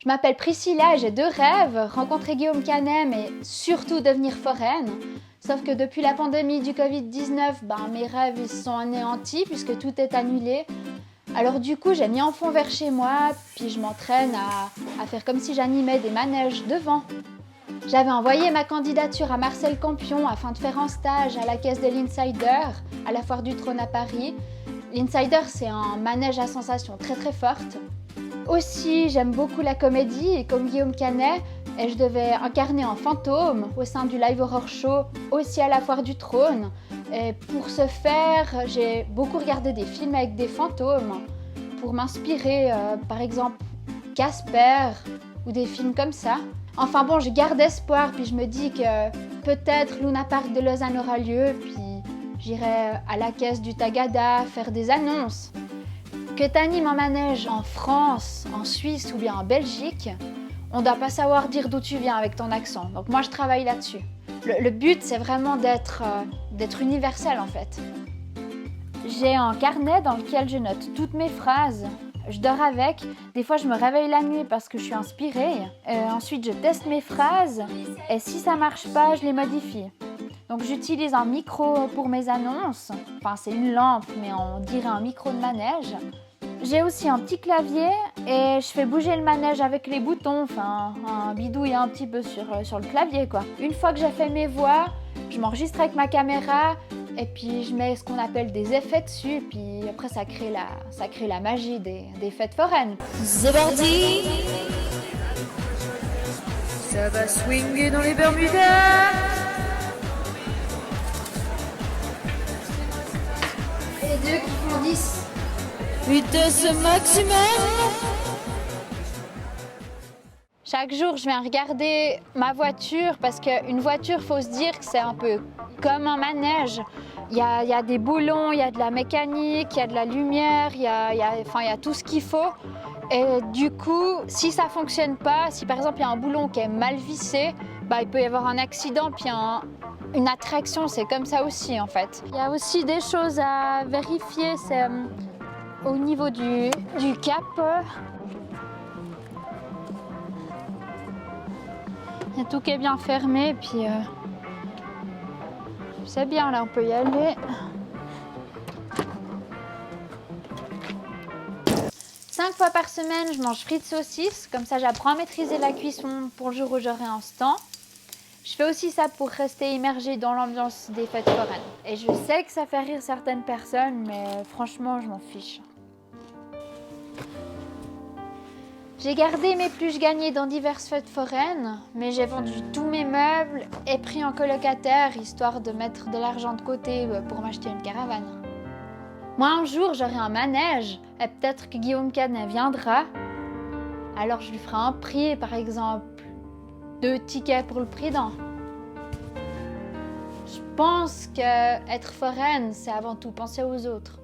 Je m'appelle Priscilla et j'ai 2 rêves, rencontrer Guillaume Canet mais surtout devenir foraine. Sauf que depuis la pandémie du Covid-19, mes rêves ils se sont anéantis puisque tout est annulé. Alors du coup j'ai mis en fond vers chez moi, puis je m'entraîne à faire comme si j'animais des manèges devant. J'avais envoyé ma candidature à Marcel Campion afin de faire un stage à la caisse de l'Insider, à la Foire du Trône à Paris. L'Insider, c'est un manège à sensations très très fortes. Aussi, j'aime beaucoup la comédie et comme Guillaume Canet, je devais incarner un fantôme au sein du Live Horror Show, aussi à la Foire du Trône. Et pour ce faire, j'ai beaucoup regardé des films avec des fantômes pour m'inspirer, par exemple Casper ou des films comme ça. Enfin bon, je garde espoir, puis je me dis que peut-être Luna Park de Lausanne aura lieu, puis j'irai à la caisse du Tagada faire des annonces. Que t'animes un manège en France, en Suisse ou bien en Belgique, on ne doit pas savoir dire d'où tu viens avec ton accent. Donc moi je travaille là-dessus. Le but c'est vraiment d'être universel en fait. J'ai un carnet dans lequel je note toutes mes phrases. Je dors avec, des fois je me réveille la nuit parce que je suis inspirée. Ensuite je teste mes phrases et si ça marche pas, je les modifie. Donc j'utilise un micro pour mes annonces, enfin c'est une lampe mais on dirait un micro de manège. J'ai aussi un petit clavier et je fais bouger le manège avec les boutons, enfin un bidouille un petit peu sur le clavier quoi. Une fois que j'ai fait mes voix, je m'enregistre avec ma caméra et puis je mets ce qu'on appelle des effets dessus, puis après ça crée la magie des fêtes foraines. C'est parti. Ça va swinguer dans les Bermudas. Et les 2 qui font 10. Vitesse maximum. Chaque jour, je viens regarder ma voiture parce qu'une voiture, faut se dire que c'est un peu comme un manège. Il y a des boulons, il y a de la mécanique, il y a de la lumière, il y a tout ce qu'il faut. Et du coup, si ça fonctionne pas, si par exemple il y a un boulon qui est mal vissé, il peut y avoir un accident, puis une attraction, c'est comme ça aussi en fait. Il y a aussi des choses à vérifier, c'est au niveau du cap. Il y a tout qui est bien fermé, puis c'est bien, là on peut y aller. 5 fois par semaine, je mange frites saucisses, comme ça j'apprends à maîtriser la cuisson pour le jour où j'aurai un stand. Je fais aussi ça pour rester immergée dans l'ambiance des fêtes foraines. Et je sais que ça fait rire certaines personnes, mais franchement, je m'en fiche. J'ai gardé mes pluches gagnées dans diverses fêtes foraines, mais j'ai vendu tous mes meubles et pris en colocataire, histoire de mettre de l'argent de côté pour m'acheter une caravane. Moi, un jour, j'aurai un manège, et peut-être que Guillaume Canet viendra. Alors je lui ferai un prix, par exemple 2 tickets pour le prix d'un. Je pense qu'être foraine, c'est avant tout penser aux autres.